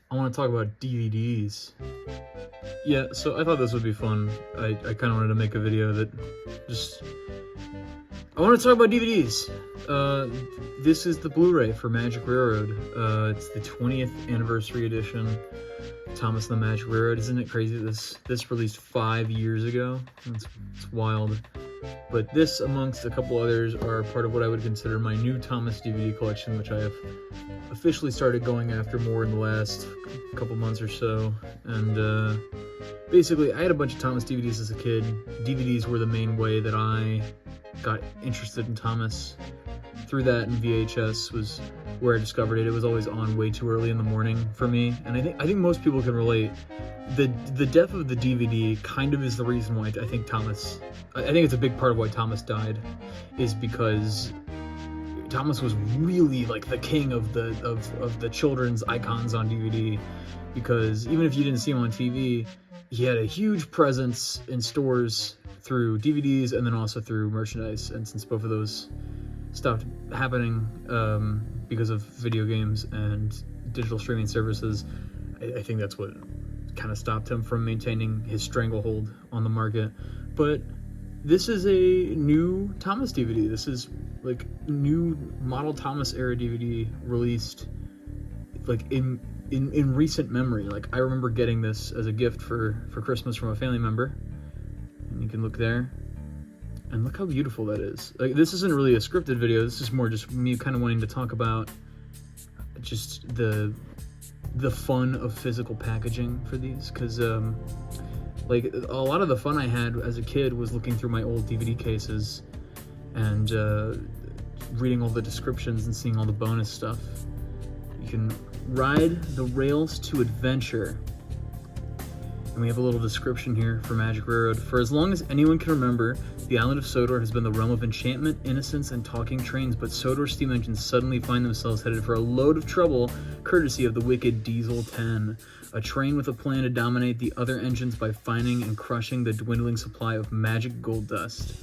I want to talk about DVDs. Yeah, so I thought this would be fun. I kind of wanted to make a video that just... I want to talk about DVDs. This is the Blu-ray for Magic Railroad. It's the 20th anniversary edition. Thomas and the Magic Railroad. Isn't it crazy? This released 5 years ago. It's wild. But this, amongst a couple others, are part of what I would consider my new Thomas DVD collection, which I have officially started going after more in the last couple months or so. And basically, I had a bunch of Thomas DVDs as a kid. DVDs were the main way that I got interested in Thomas. Through that, and VHS was where I discovered it. It was always on way too early in the morning for me, and I think most people can relate. The death of the DVD kind of is the reason why I think Thomas. I think it's a big part of why Thomas died, is because Thomas was really like the king of the children's icons on DVD. Because even if you didn't see him on TV, he had a huge presence in stores through DVDs and then also through merchandise. And since both of those stopped happening because of video games and digital streaming services, I think that's what kind of stopped him from maintaining his stranglehold on the market. But this is a new Thomas DVD. This is like new model Thomas era DVD released like in recent memory. Like I remember getting this as a gift for Christmas from a family member, and you can look there. And look how beautiful that is. Like, this isn't really a scripted video. This is more just me kind of wanting to talk about just the fun of physical packaging for these. Because, like, a lot of the fun I had as a kid was looking through my old DVD cases and reading all the descriptions and seeing all the bonus stuff. You can ride the rails to adventure. And we have a little description here for Magic Railroad. For as long as anyone can remember, the island of Sodor has been the realm of enchantment, innocence, and talking trains, but Sodor steam engines suddenly find themselves headed for a load of trouble, courtesy of the wicked Diesel 10, a train with a plan to dominate the other engines by finding and crushing the dwindling supply of magic gold dust.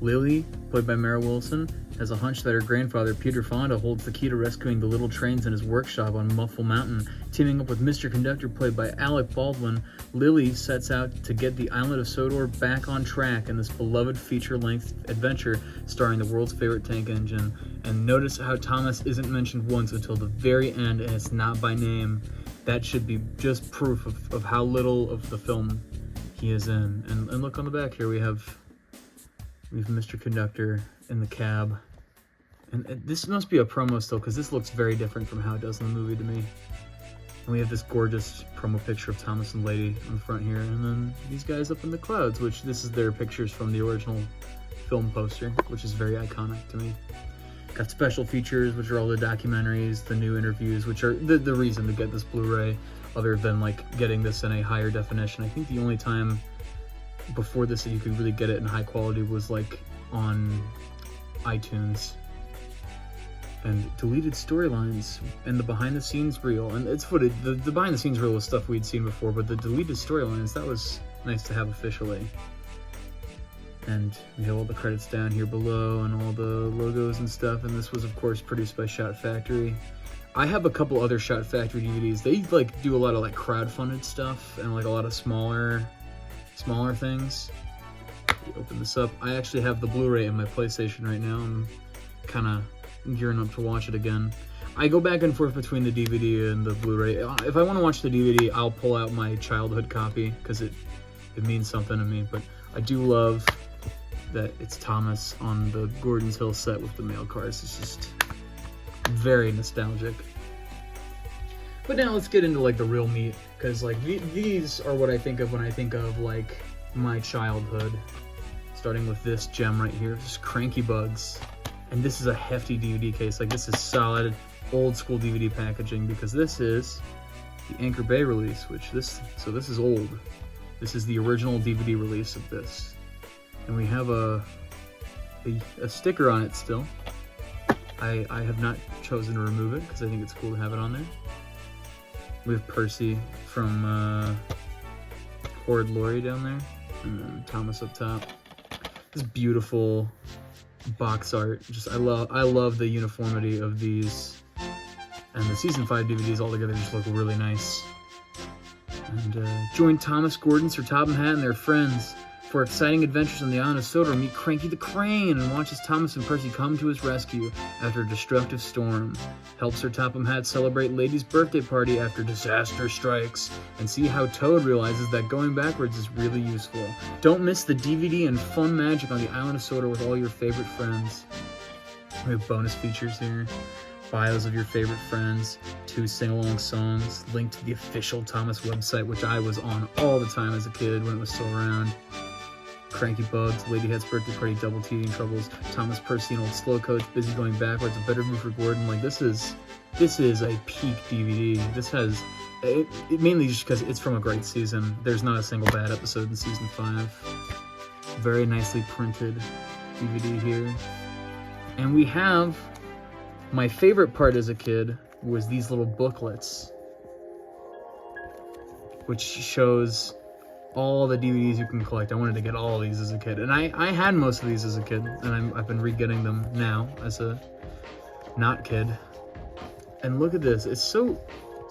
Lily, played by Mara Wilson, has a hunch that her grandfather, Peter Fonda, holds the key to rescuing the little trains in his workshop on Muffle Mountain. Teaming up with Mr. Conductor, played by Alec Baldwin, Lily sets out to get the island of Sodor back on track in this beloved feature-length adventure starring the world's favorite tank engine. And notice how Thomas isn't mentioned once until the very end, and it's not by name. That should be just proof of how little of the film he is in. And look on the back here, we have Mr. Conductor in the cab. And this must be a promo still, because this looks very different from how it does in the movie to me. And we have this gorgeous promo picture of Thomas and Lady on the front here, and then these guys up in the clouds, which this is their pictures from the original film poster, which is very iconic to me. Got special features, which are all the documentaries, the new interviews, which are the reason to get this Blu-ray, other than like getting this in a higher definition. I think the only time before this that you could really get it in high quality was like on iTunes. And deleted storylines and the behind-the-scenes reel, and it's footage. The behind-the-scenes reel was stuff we'd seen before, but the deleted storylines, that was nice to have officially. And we have all the credits down here below and all the logos and stuff, and this was of course produced by Shot Factory. I have a couple other Shot Factory DVDs. They like do a lot of like crowd-funded stuff and like a lot of smaller things. Open this up. I actually have the Blu-ray in my PlayStation right now. I'm kind of gearing up to watch it again. I go back and forth between the DVD and the Blu-ray. If I want to watch the DVD, I'll pull out my childhood copy because it means something to me. But I do love that it's Thomas on the Gordon's Hill set with the mail cars. It's just very nostalgic. But now let's get into like the real meat, because like these are what I think of when I think of like my childhood. Starting with this gem right here, just Cranky Bugs. And this is a hefty DVD case. Like, this is solid, old school DVD packaging, because this is the Anchor Bay release, so this is old. This is the original DVD release of this. And we have a sticker on it still. I have not chosen to remove it, because I think it's cool to have it on there. We have Percy from Horde Laurie down there, and then Thomas up top. This beautiful box art. Just I love the uniformity of these And the Season 5 DVDs altogether just look really nice. And join Thomas Gordon, Sir Topham Hatt, and their friends for exciting adventures on the island of Sodor. Meet Cranky the Crane and watch as Thomas and Percy come to his rescue after a destructive storm. Help Sir Topham Hatt celebrate Lady's birthday party after disaster strikes, and see how Toad realizes that going backwards is really useful. Don't miss the DVD and fun magic on the island of Sodor with all your favorite friends. We have bonus features here. Bios of your favorite friends, 2 sing-along songs, linked to the official Thomas website, which I was on all the time as a kid when it was still around. Cranky Bugs, Lady Hat's birthday party, double teething troubles, Thomas, Percy, and Old Slowcoach, busy going backwards, a better move for Gordon. Like, this is a peak DVD. This has it mainly just because it's from a great season. There's not a single bad episode in season 5. Very nicely printed DVD here. And we have my favorite part as a kid was these little booklets, which shows all the DVDs you can collect. I wanted to get all of these as a kid, and I had most of these as a kid, and I've been re-getting them now as a not kid. And look at this. It's so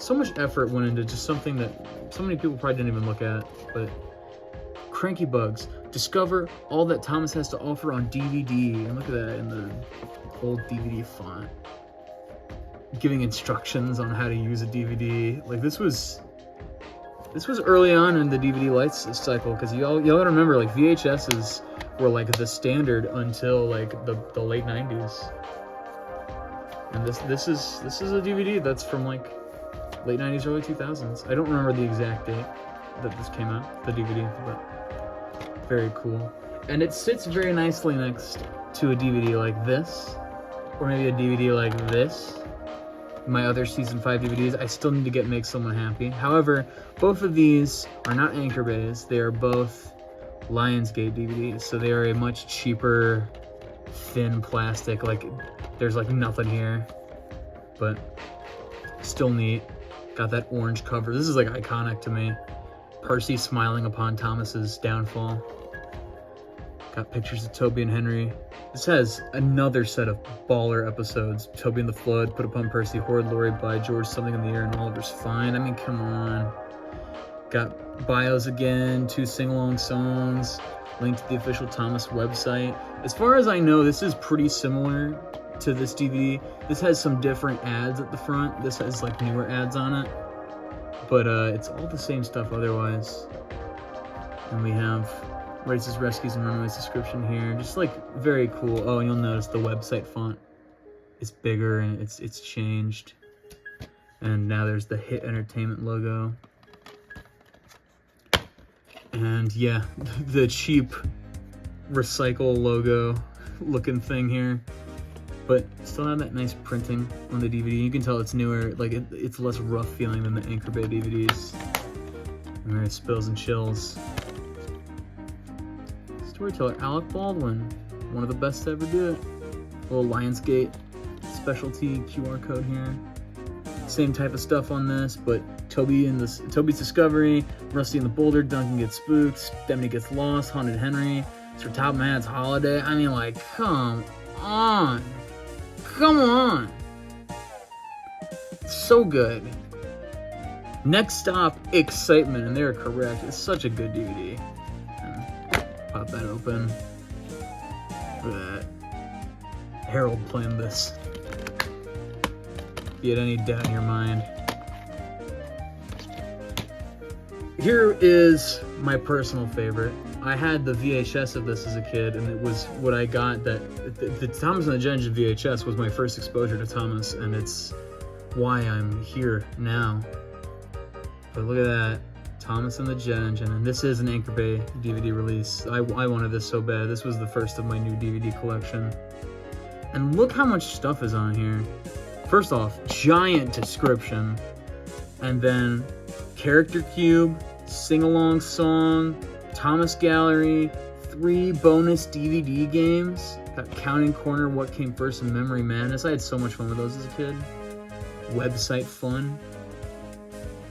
much effort went into just something that so many people probably didn't even look at. But Cranky Bugs, discover all that Thomas has to offer on DVD. And look at that in the old DVD font, giving instructions on how to use a DVD. Like, this was early on in the DVD life cycle, because y'all gotta remember, like, VHSs were like the standard until like the late 90s. And this is a DVD that's from like late 90s, early 2000s. I don't remember the exact date that this came out, the DVD, but very cool. And it sits very nicely next to a DVD like this, or maybe a DVD like this. My other season 5 DVDs, I still need to Make Someone Happy. However, both of these are not Anchor Bays. They are both Lionsgate DVDs, so they are a much cheaper, thin plastic. Like, there's like nothing here, but still neat. Got that orange cover. This is like iconic to me. Percy smiling upon Thomas's downfall. Got pictures of Toby and Henry. This has another set of baller episodes. Toby and the Flood, Put Upon Percy, Horrid Laurie, By George, Something in the Air, and Oliver's Fine. I mean, come on. Got bios again, 2 sing-along songs, linked to the official Thomas website. As far as I know, this is pretty similar to this DVD. This has some different ads at the front. This has like newer ads on it. But it's all the same stuff otherwise. And we have Races, Rescues, and Runaways description here. Just like very cool. Oh, and you'll notice the website font is bigger and it's changed. And now there's the Hit Entertainment logo. And yeah, the cheap recycle logo looking thing here. But still have that nice printing on the DVD. You can tell it's newer, like it's less rough feeling than the Anchor Bay DVDs. Alright, Spills and Chills. Storyteller Alec Baldwin, one of the best to ever do it. Little Lionsgate specialty QR code here. Same type of stuff on this, but Toby's Discovery, Rusty and the Boulder, Duncan gets spooked, Demony gets lost, Haunted Henry, Sir Topham Hatt's Holiday. I mean, like, come on. Come on. So good. Next stop, Excitement, and they're correct. It's such a good DVD. Pop that open. Look at that. Harold planned this. If you had any doubt in your mind. Here is my personal favorite. I had the VHS of this as a kid, and it was what I got that the Thomas and the Jet Engine VHS was my first exposure to Thomas, and it's why I'm here now. But look at that. Thomas and the Jet Engine, and this is an Anchor Bay DVD release. I wanted this so bad. This was the first of my new DVD collection. And look how much stuff is on here. First off, giant description, and then character cube, sing-along song, Thomas Gallery, 3 bonus DVD games. Got Counting Corner, What Came First, and Memory Madness. I had so much fun with those as a kid. Website fun.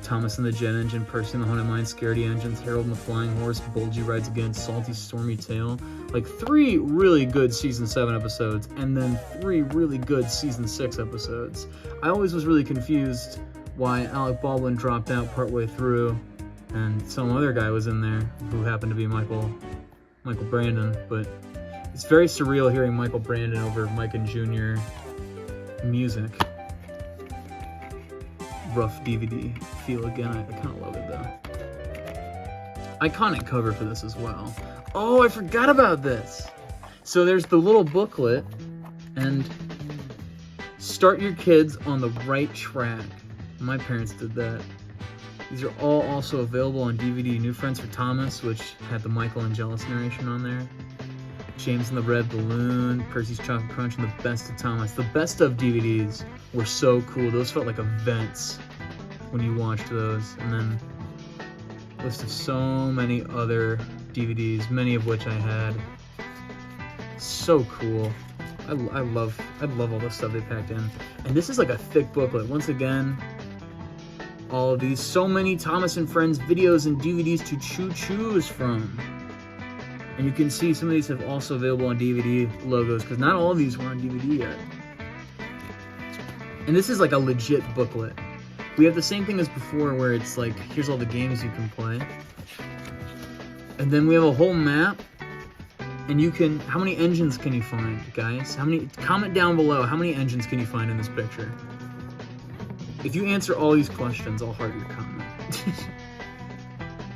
Thomas and the Jet Engine, Percy and the Haunted Mine, Scaredy Engines, Harold and the Flying Horse, Bulgy Rides Again, Salty Stormy Tale. Like 3 really good season 7 episodes, and then 3 really good season 6 episodes. I always was really confused why Alec Baldwin dropped out partway through, and some other guy was in there who happened to be Michael Brandon. But it's very surreal hearing Michael Brandon over Mike and Jr. music. Rough DVD feel again. I kind of love it though. Iconic cover for this as well. Oh, I forgot about this. So there's the little booklet, and start your kids on the right track. My parents did that. These are all also available on DVD. New Friends for Thomas, which had the Michael and Jealous narration on there. James and the Red Balloon, Percy's Chocolate Crunch, and the Best of Thomas. The Best of DVDs were so cool. Those felt like events when you watched those. And then a list of so many other DVDs, many of which I had. So cool. I love all the stuff they packed in. And this is like a thick booklet. Once again, all of these, so many Thomas and Friends videos and DVDs to choose from. And you can see some of these have also available on DVD logos, because not all of these were on DVD yet. And this is like a legit booklet. We have the same thing as before, where it's like, here's all the games you can play. And then we have a whole map, and you can, how many engines can you find, guys? Comment down below, how many engines can you find in this picture? If you answer all these questions, I'll heart your comment.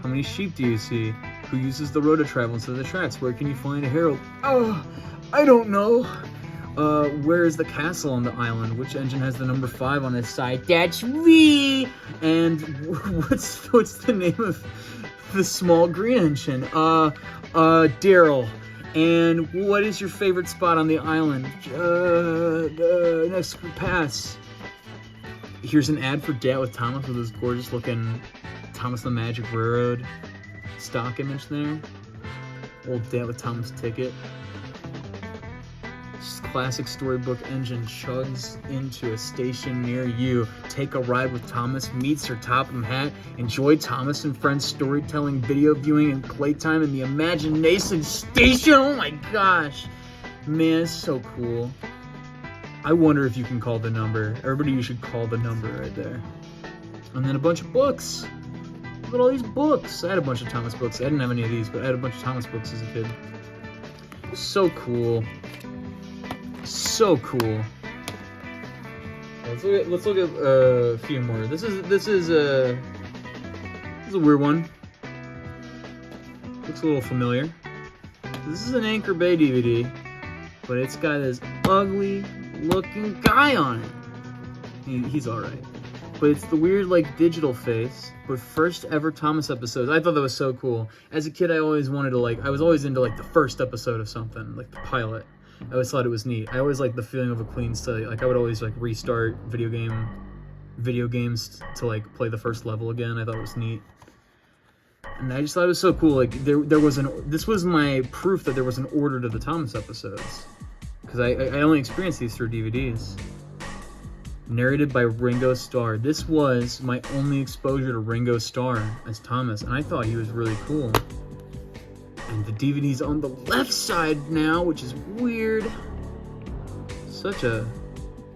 How many sheep do you see? Who uses the road to travel instead of the tracks? Where can you find a herald? Oh, I don't know. Where is the castle on the island? Which engine has the number 5 on its side? That's me! And what's the name of the small green engine? Daryl. And what is your favorite spot on the island? Next pass. Here's an ad for Dat with Thomas with his gorgeous looking Thomas the Magic Railroad stock image there. Old Dat with Thomas ticket. Classic storybook engine chugs into a station near you. Take a ride with Thomas, meets her Topham Hat. Enjoy Thomas and Friends storytelling, video viewing, and playtime in the Imagination Station. Oh my gosh. Man, it's so cool. I wonder if you can call the number. Everybody, you should call the number right there. And then a bunch of books. Look at all these books. I had a bunch of Thomas books. I didn't have any of these, but I had a bunch of Thomas books as a kid. So cool. So cool. Let's look at a few more. This is a weird one. Looks a little familiar. This is an Anchor Bay DVD, but it's got this ugly looking guy on it. He's alright. But it's the weird, like, digital face. But first ever Thomas episodes. I thought that was so cool. As a kid, I always wanted to, like, I was always into, like, the first episode of something, like the pilot. I always thought it was neat. I always liked the feeling of a clean slate. Like, I would always, like, restart video games to, like, play the first level again. I thought it was neat. And I just thought it was so cool. Like, this was my proof that there was an order to the Thomas episodes. Because I only experienced these through DVDs. Narrated by Ringo Starr. This was my only exposure to Ringo Starr as Thomas, and I thought he was really cool. And the DVD's on the left side now, which is weird. Such a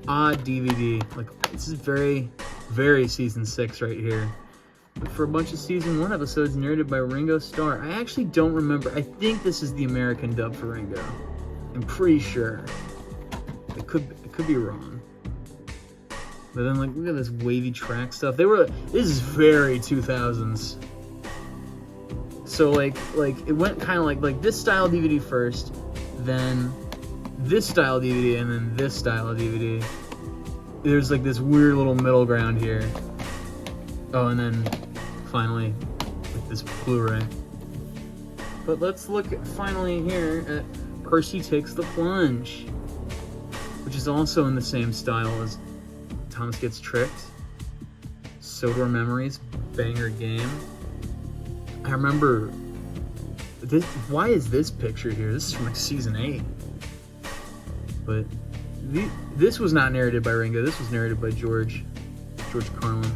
odd DVD. Like, this is very, very season 6 right here. But for a bunch of season 1 episodes narrated by Ringo Starr. I actually don't remember. I think this is the American dub for Ringo. I'm pretty sure. It could be wrong. But then, like, look at this wavy track stuff. This is very 2000s. So, like it went kind of like this style DVD first, then this style DVD, and then this style of DVD. There's, like, this weird little middle ground here. Oh, and then, finally, like, this Blu-ray. But let's look finally here at Percy Takes the Plunge, which is also in the same style as Thomas Gets Tricked, Sodor Memories, banger game. I remember this. Why is this picture here? This is from, like, season 8. But this was not narrated by Ringo. This was narrated by George Carlin.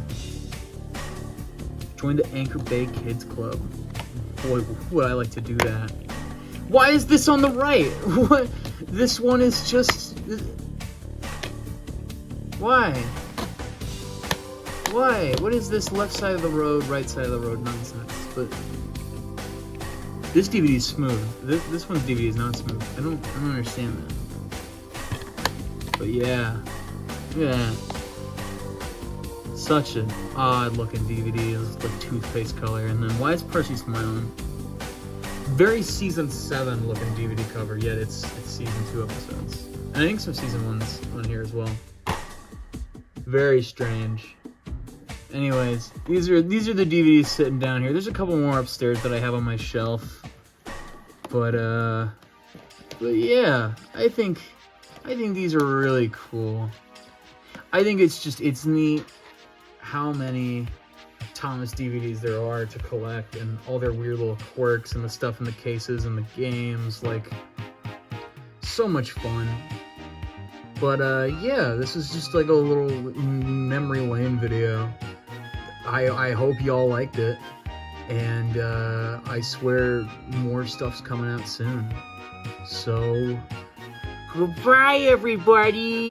Join the Anchor Bay Kids Club. Boy, would I like to do that. Why is this on the right? What? This one is just... Why? Why? What is this left side of the road, right side of the road nonsense? But this DVD is smooth. This one's DVD is not smooth. I don't understand that. But yeah. Yeah. Such an odd looking DVD. It's like toothpaste color. And then why is Percy smiling? Very season 7 looking DVD cover, yet it's season 2 episodes. And I think some season 1's on here as well. Very strange. Anyways, these are the DVDs sitting down here. There's a couple more upstairs that I have on my shelf. But yeah, I think these are really cool. I think it's neat how many Thomas DVDs there are to collect, and all their weird little quirks and the stuff in the cases and the games. Like, so much fun. But yeah, this is just like a little memory lane video. I hope y'all liked it, and I swear more stuff's coming out soon. So goodbye, everybody.